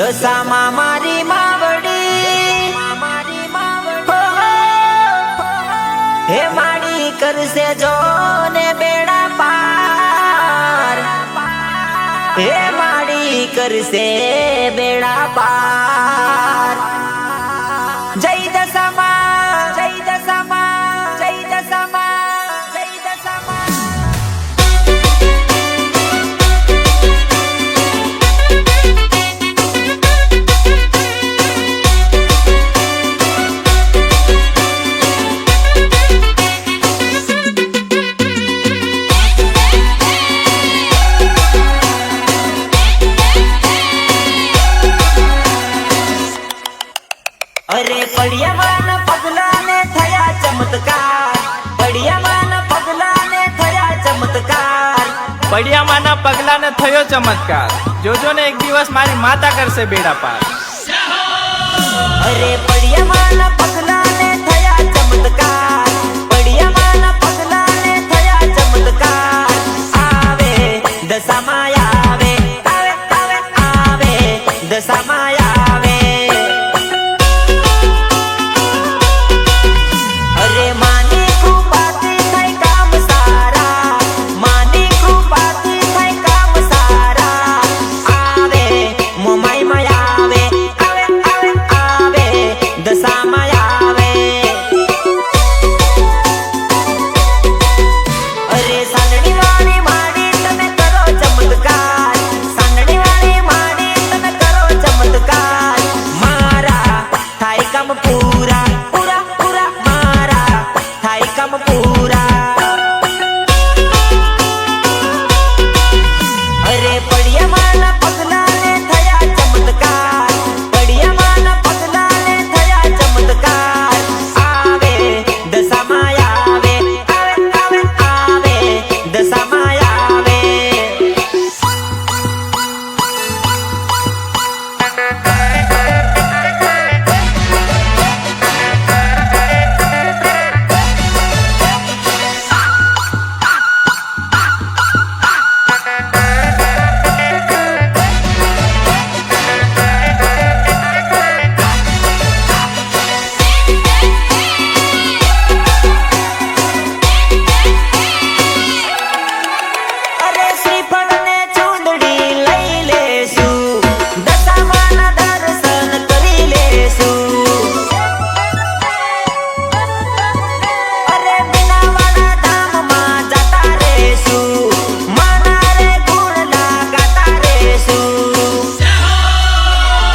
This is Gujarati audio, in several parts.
દશામાં મારી માવડી હે માડી કરશે જો ને બેડા પાર, હે માડી કરશે બેડા પાર। જય દશામાં, જય દશામાં, જય દશામાં, જય દશામાં। અરે પડિયામાં પગલા ને થયા ચમત્કાર, પડિયામાં પગલા ને થયા ચમત્કાર, પડિયામાં પગલા ને થયો ચમત્કાર। જોજો ને એક દિવસ મારી માતા કરશે બેડા પાર। અરે પડિયામાં પગલા ને થયા ચમત્કાર, પડિયામાં પગલા ને થયા ચમત્કાર। આવે દશામાં આવે, આવે આવે આવે દશામાં આવે। અરે માની કૃપાથી થાય કામ સારા, માની કૃપાથી થાય કામ સારા। આવે મોમાઈ માં આવે, આવે આવે આવે દશામાં આવે। અરે સાંદણી વાળી માડી તમે કરો ચમત્કાર, સાંદણી વાળી માડી તમે કરો ચમત્કાર। મારા થાય કામ પૂરા પૂરા પૂરા, મારા થાય કામ પૂરા। અરે પડિયામાં પગલા ને થયા ચમત્કાર, પડિયામાં પગલા ને થયા ચમત્કાર। આવે દશામાં આવે, આવે આવે આવે દશામાં આવે। અરે શ્રીફળ ને ચૂંદડી લઈ લેશું, દશામાં દર્શન કરી લેશું। અરે મીનાવાળા ધામમાં જતા રહેશું, માના રે ગુણ ગાતા રહેશું।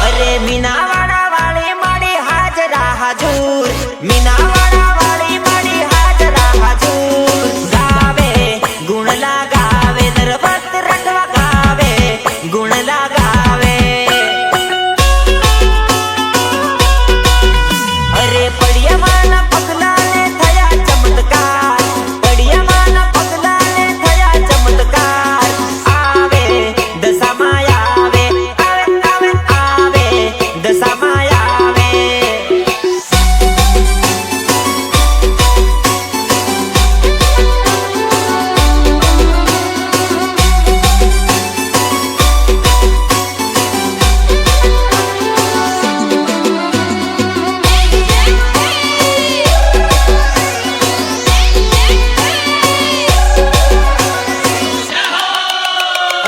અરે મીનાવાળા વાળી માડી હાજરા હાજુર, મીનાવાળા વાળી માડી હાજરા હાજુર। ગાવે ગુણ લગાવે, દરવત રખવા ગાવે ગુણ લગાવે। અરે પડિયામાં પગલા ને થયા ચમત્કાર, પડિયામાં પગલા ને થયા ચમત્કાર। આવે દશામાં આવે, આવે આવે આવે દશામાં આવે।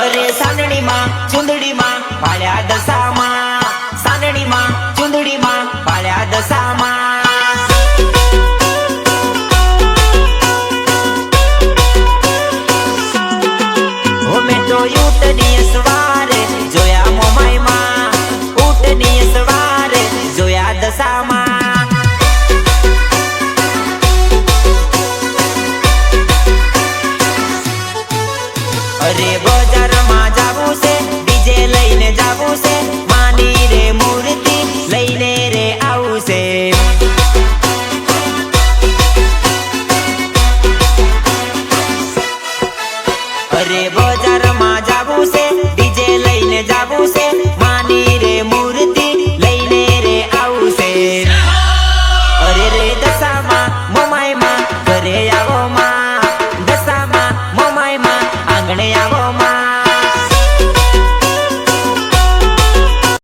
અરે સાંદણીમાં ચૂંદડીમાં પાળ્યા દશામાં, સાંદણીમાં ચૂંદડીમાં પાળ્યા દશામાં। ઓ મેં તો યુતની સવારે